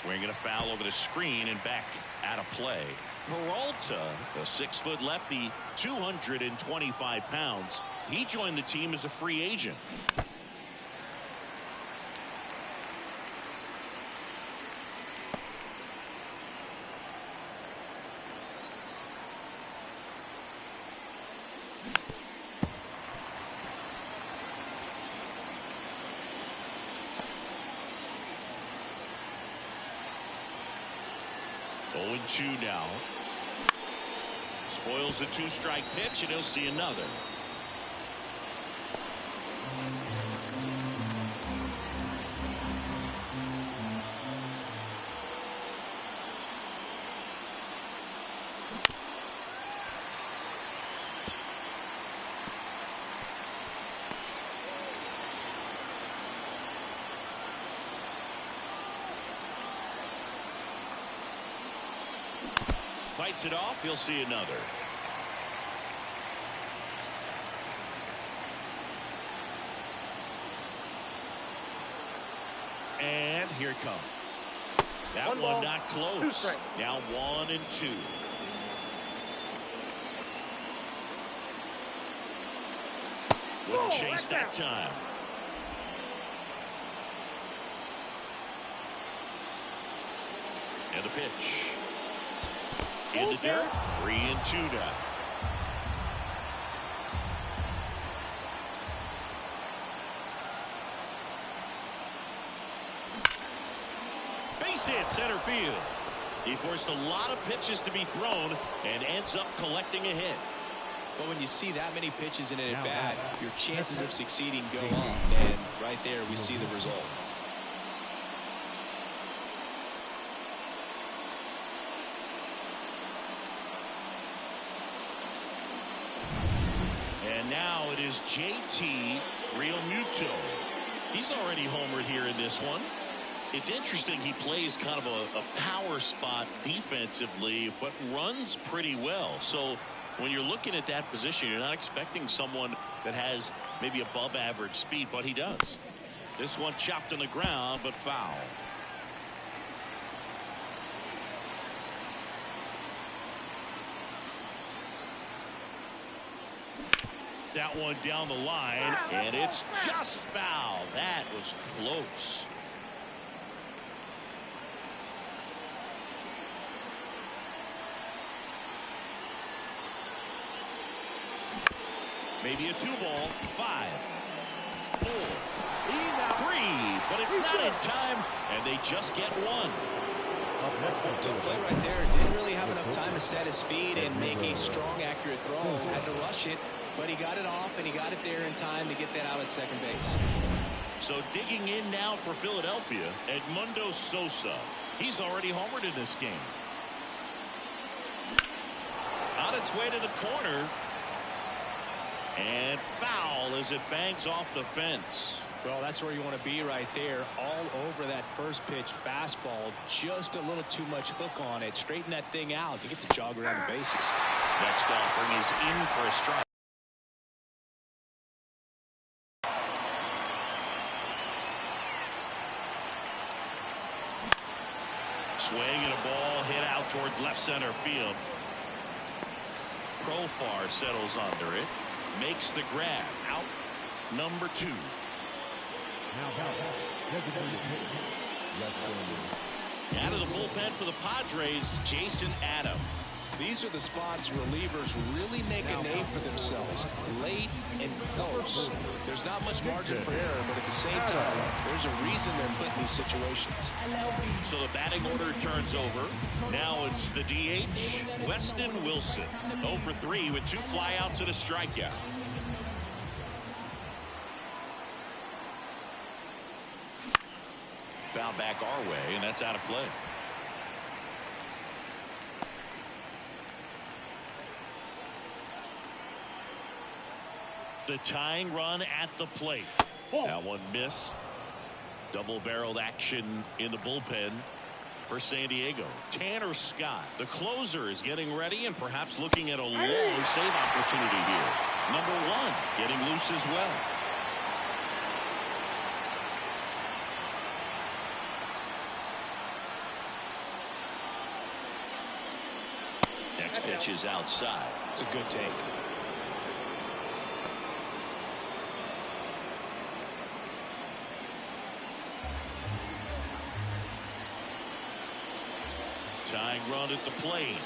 Swinging a foul over the screen and back out of play. Peralta, a 6-foot lefty, 225 pounds. He joined the team as a free agent. Oh, 0-2 now. Spoils the 2-strike pitch, and he'll see another. Fights it off. He'll see another. And here it comes. That one not close. Now 1-2. Wouldn't chase that time. And the pitch. In the dirt. 3-2 now. Base hit center field. He forced a lot of pitches to be thrown and ends up collecting a hit. But when you see that many pitches in an at-bat, your chances of succeeding go up. And right there we see the result. And now it is JT Realmuto. He's already homered here in this one. It's interesting, he plays kind of a power spot defensively, but runs pretty well. So when you're looking at that position, you're not expecting someone that has maybe above average speed, but he does. This one chopped on the ground, but foul. That one down the line, and it's just foul. That was close. Maybe a 2-ball. 5, 4, 3, but it's not in time, and they just get one. Took the play right there. Didn't really have enough time to set his feet and make a strong, accurate throw. Had to rush it, but he got it off, and he got it there in time to get that out at second base. So digging in now for Philadelphia, Edmundo Sosa. He's already homered in this game. On its way to the corner. And foul as it bangs off the fence. Well, that's where you want to be right there. All over that first pitch fastball. Just a little too much hook on it. Straighten that thing out. You get to jog around the bases. Next offering is in for a strike. Swing and a ball hit out towards left center field. Profar settles under it. Makes the grab. Out number 2. Out of the bullpen for the Padres, Jason Adam. These are the spots relievers really make a name for themselves. Late and close. There's not much margin for error, but at the same time, there's a reason they're put in these situations. So the batting order turns over. Now it's the DH, Weston Wilson. 0 for 3 with 2 flyouts and a strikeout. Foul back our way, and that's out of play. The tying run at the plate. That one missed. Double-barreled action in the bullpen for San Diego. Tanner Scott, the closer, is getting ready and perhaps looking at a long save opportunity here. Number 1 getting loose as well. Next pitch is outside. It's a good take. Tying run at the plate.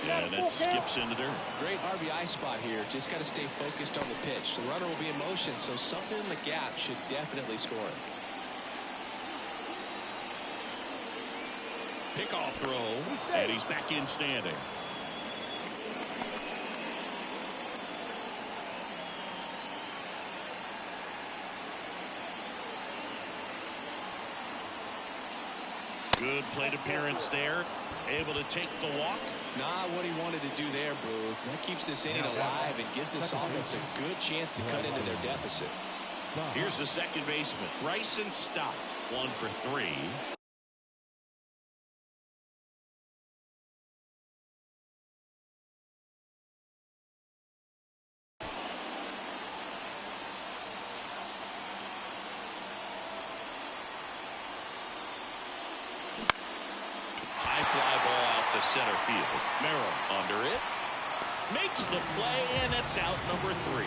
And that skips into dirt. Great RBI spot here. Just got to stay focused on the pitch. The runner will be in motion, so something in the gap should definitely score. Pickoff throw, and he's back in standing. Good plate appearance there. Able to take the walk. Not what he wanted to do there, Boo. That keeps this inning alive and gives this offense a good chance to cut into their deficit. Here's the second baseman, Bryson Stott. 1 for 3. Fly ball out to center field. Merrill under it. Makes the play, and it's out number 3.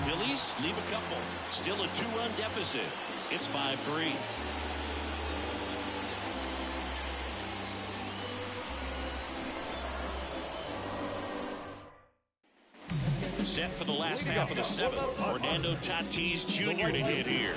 Phillies leave a couple. Still a 2-run deficit. It's 5-3. Set for the last half of the 7th. Fernando Tatis Jr. to hit here.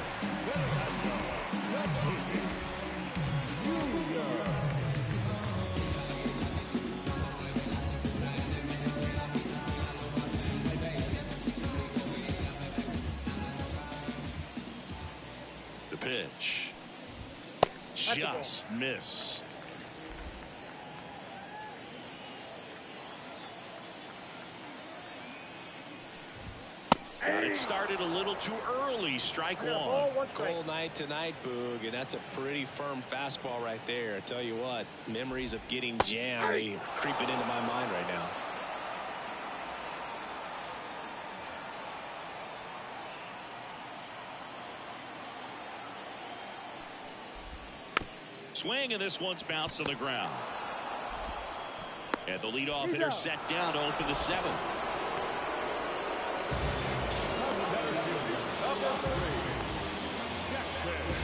Pitch just missed. Got it started a little too early. Strike 1. Cold night tonight, Boog, and that's a pretty firm fastball right there. I tell you what, memories of getting jammed, they creeping into my mind right now. Swing, and this one's bounced to the ground. And the leadoff hitter set down to open the 7th.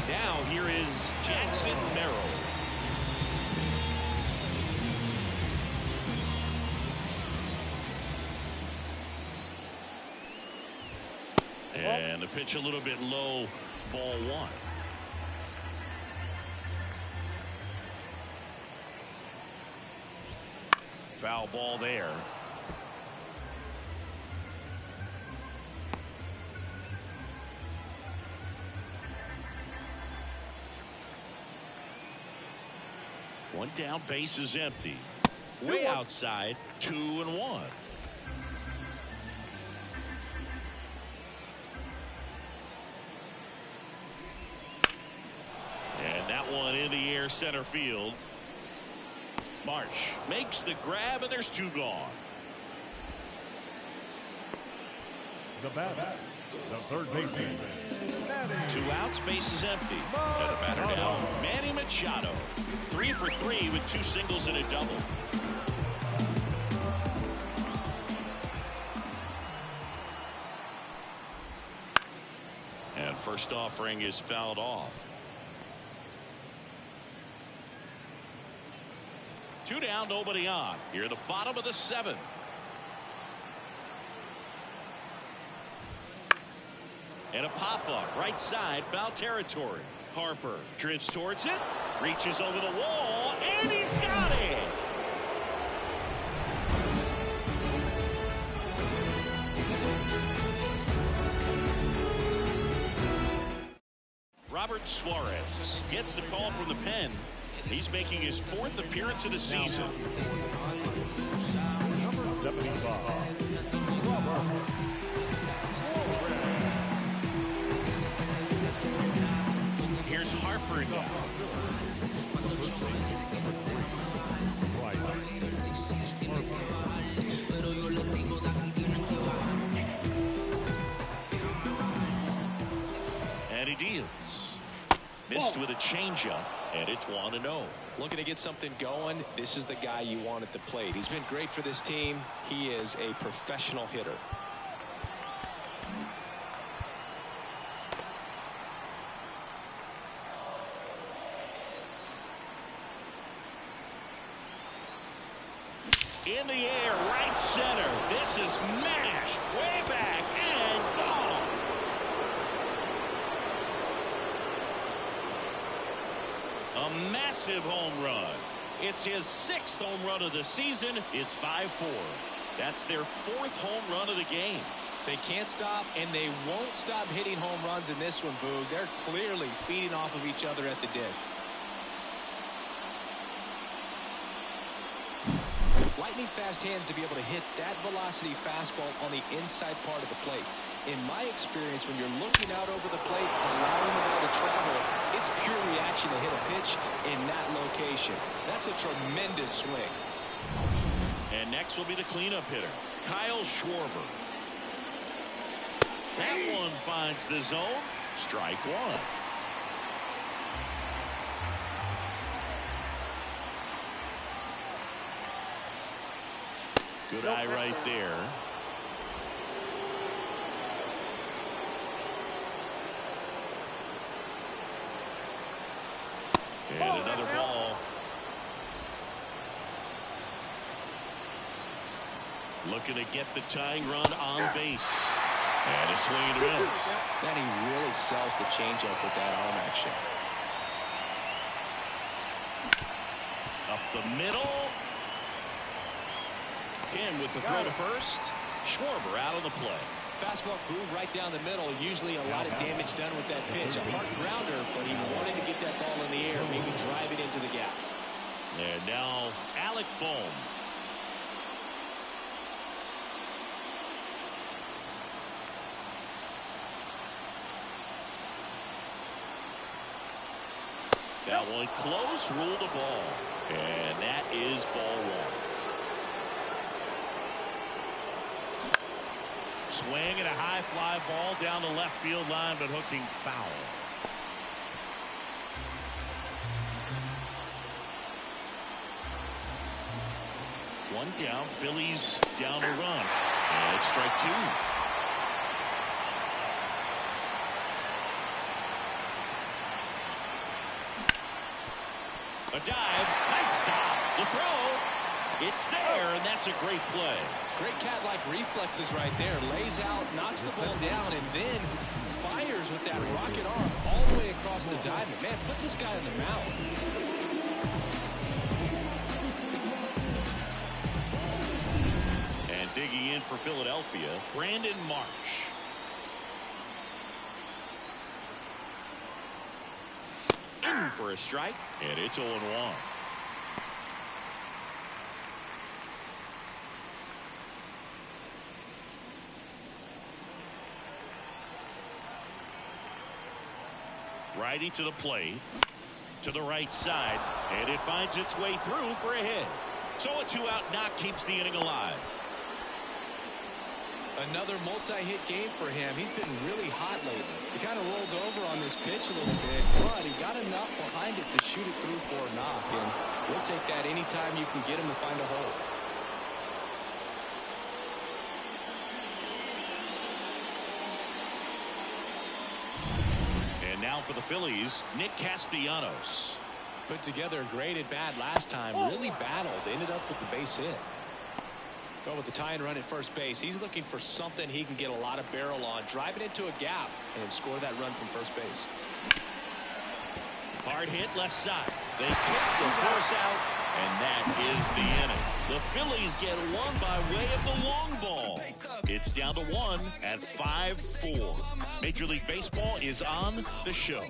Now here is Jackson Merrill. And the pitch a little bit low, ball 1. Foul ball there. One down, base is empty. Way outside, 2-1. And that one in the air, center field. Marsh makes the grab, and there's 2 gone. The batter, the third baseman. 2 outs, base is empty. And a batter down, Manny Machado. 3 for 3 with 2 singles and a double. And first offering is fouled off. 2 down, nobody on. Here at the bottom of the 7th. And a pop-up, right side, foul territory. Harper drifts towards it, reaches over the wall, and he's got it. Robert Suarez gets the call from the pen. He's making his 4th appearance of the season. Number 75, Robert. Here's Harper now. And he deals. Missed with a changeup. And it's 1-0. Looking to get something going. This is the guy you want at the plate. He's been great for this team. He is a professional hitter. In the air, right center. This is mashed way back and gone. A massive home run. It's his 6th home run of the season. It's 5-4. That's their 4th home run of the game. They can't stop, and they won't stop hitting home runs in this one, Boog. They're clearly feeding off of each other at the dish. Lightning fast hands to be able to hit that velocity fastball on the inside part of the plate. In my experience, when you're looking out over the plate, allowing the ball to travel, it's pure reaction to hit a pitch in that location. That's a tremendous swing. And next will be the cleanup hitter, Kyle Schwarber. That one finds the zone. Strike one. Good eye right there. And another ball. Looking to get the tying run on base. And a swing and a miss. Man, he really sells the changeup with that arm action. Up the middle. In with the throw to first. Schwarber out on the play. Fastball groove right down the middle. Usually a lot of damage done with that pitch. A hard grounder, but he wanted to get that ball in the air, maybe drive it into the gap. And now Alec Bohm. That one close, ruled a ball. And that is ball one. Swing and a high fly ball down the left field line, but hooking foul. One down, Phillies down a run. And it's strike two. A dive, nice stop. The throw, it's there, and that's a great play. Great cat-like reflexes right there. Lays out, knocks the ball down, and then fires with that rocket arm all the way across the diamond. Man, put this guy in the mound. And digging in for Philadelphia, Brandon Marsh. In for a strike, and it's 0-1. Righty to the plate, to the right side, and it finds its way through for a hit. So a 2-out knock keeps the inning alive. Another multi-hit game for him. He's been really hot lately. He kind of rolled over on this pitch a little bit, but he got enough behind it to shoot it through for a knock, and we'll take that anytime you can get him to find a hole. And now for the Phillies, Nick Castellanos. Put together a great at-bat last time. Really battled. Ended up with the base hit. Well, with the tying run at first base, he's looking for something he can get a lot of barrel on. Drive it into a gap and score that run from first base. Hard hit left side. They kick the force out, and that is the inning. The Phillies get one by way of the long ball. It's down to 1 at 5-4. Major League Baseball is on the show.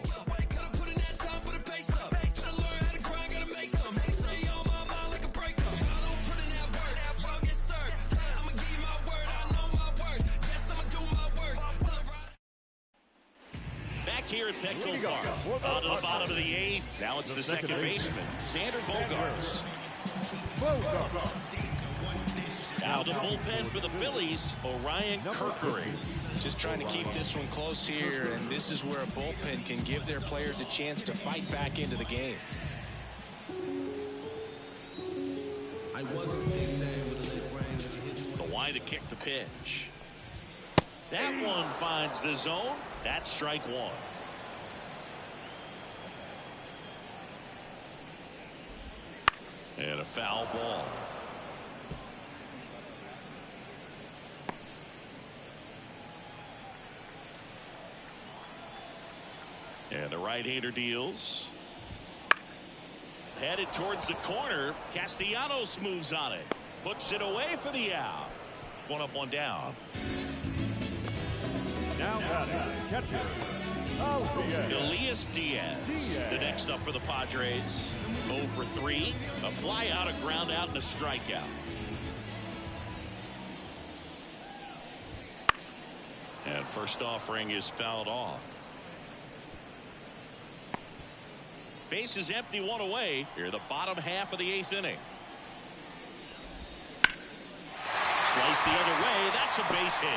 Back here at Petco Park, on to the bottom of the 8th. Now it's the second baseman, Xander Bogaerts. Now the bullpen for the Phillies, Orion Kirkery. Just trying to keep this one close here, and this is where a bullpen can give their players a chance to fight back into the game. The wide to kick the pitch. That one finds the zone. That's strike one. And a foul ball. And the right-hander deals. Headed towards the corner. Castellanos moves on it. Puts it away for the out. One up, one down. Now batting, catcher, Elias Diaz. The next up for the Padres. 0 for 3. A fly out, a ground out, and a strikeout. And first offering is fouled off. Base is empty, one away. Here, the bottom half of the 8th inning. Slice the other way. That's a base hit.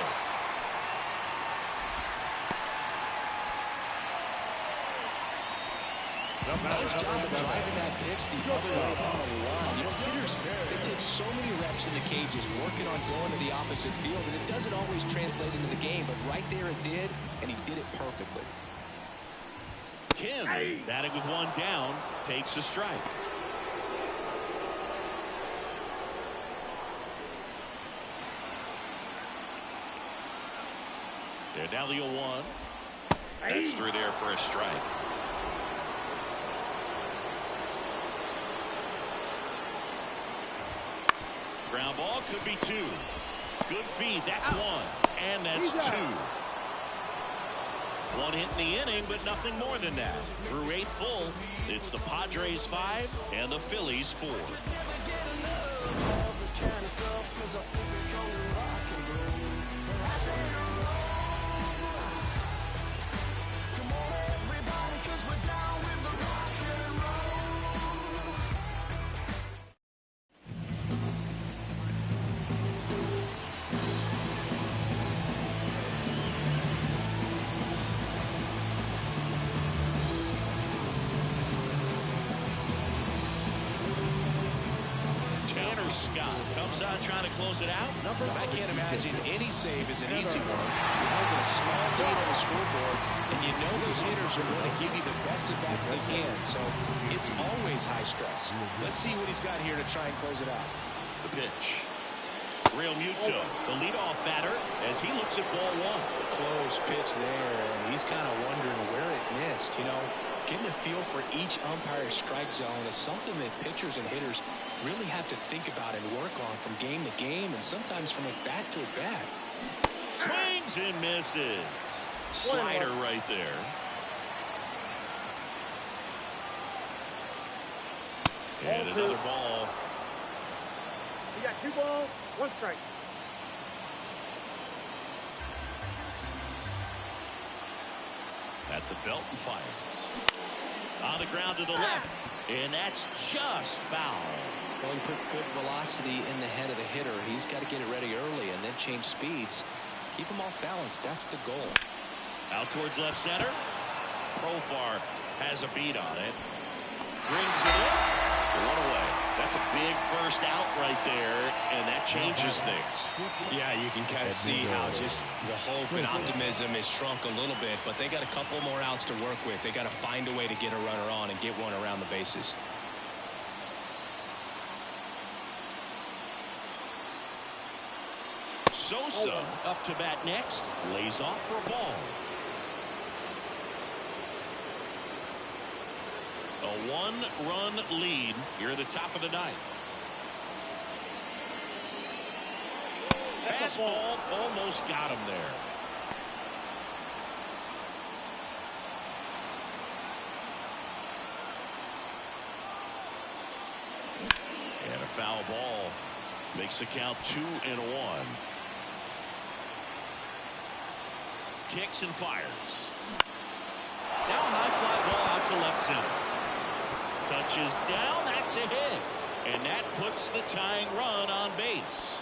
Nice job of driving that pitch the other way down the line. You know, hitters, they take so many reps in the cages working on going to the opposite field, and it doesn't always translate into the game, but right there it did, and he did it perfectly. Kim, batting with one down, takes a strike. They're down the 0-1. That's through there for a strike. Ground ball could be 2. Good feed. That's 1. And that's 2. 1 hit in the inning, but nothing more than that. Through 8 full, it's the Padres 5 and the Phillies 4. Scott comes on trying to close it out. I can't imagine any save is an easy one. You're holding a small lead on the scoreboard, and you know those hitters are going to give you the best at-bats they can. So it's always high stress. Let's see what he's got here to try and close it out. The pitch. Real Muto, the leadoff batter, as he looks at ball 1. Close pitch there, and he's kind of wondering where it missed. You know, getting a feel for each umpire's strike zone is something that pitchers and hitters really have to think about and work on from game to game, and sometimes from a bat to a bat. Swings and misses. Slider right there. And another ball. You got 2 balls, 1 strike. At the belt and fires. On the ground to the left. And that's just foul. Well, he put good velocity in the head of the hitter. He's got to get it ready early and then change speeds. Keep him off balance. That's the goal. Out towards left center. Profar has a beat on it. Brings it in. One away. That's a big first out right there, and that changes things. Yeah, you can kind of see how just the hope and optimism is shrunk a little bit, but they got a couple more outs to work with. They got to find a way to get a runner on and get one around the bases. Sosa up to bat next. Lays off for a ball. A 1-run lead here at the top of the 9th. Fastball almost got him there. And a foul ball makes the count 2-1. Kicks and fires. Now a high fly ball out to left center. Touches down, that's a hit. And that puts the tying run on base.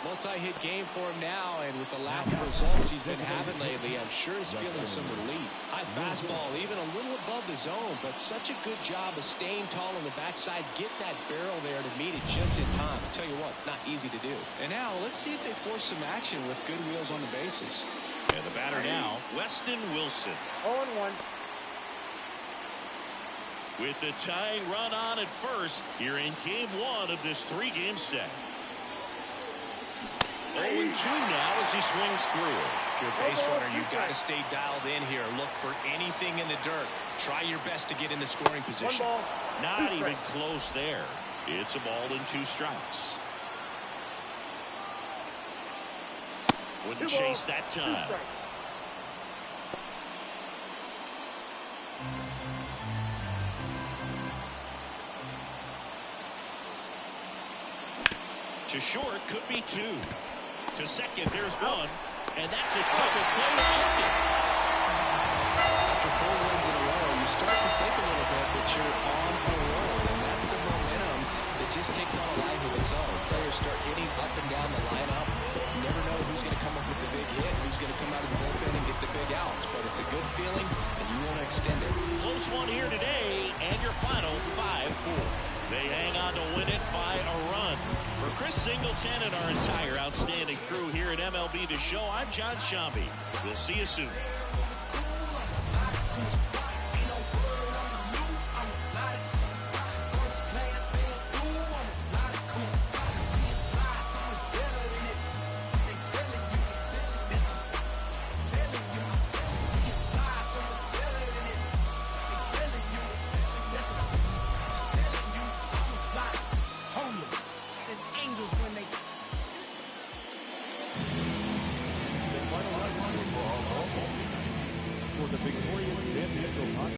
Multi-hit game for him now, and with the lack of results he's been having lately, I'm sure he's feeling some relief. High fastball, even a little above the zone, but such a good job of staying tall on the backside, get that barrel there to meet it just in time. I'll tell you what, it's not easy to do. And now, let's see if they force some action with good wheels on the bases. And the batter now, Weston Wilson. 0-1. With the tying run on at first here in game 1 of this 3-game set. 0-2 now as he swings through. If you're a base runner, you've got to stay dialed in here. Look for anything in the dirt. Try your best to get in the scoring position. Not even close there. It's a ball and 2 strikes. Wouldn't chase that time. To short, could be 2. To second, there's 1. And that's a double play. After 4 wins in a row, you start to think a little bit that you're on a roll. And that's the momentum that just takes on a life of its own. Players start hitting up and down the lineup. You never know who's going to come up with the big hit, who's going to come out of the bullpen and get the big outs. But it's a good feeling, and you want to extend it. Close one here today, and your final 5-4. They hang on to win it by a run. For Chris Singleton and our entire outstanding crew here at MLB The Show, I'm John Shambi. We'll see you soon. For the victorious San Diego Padres.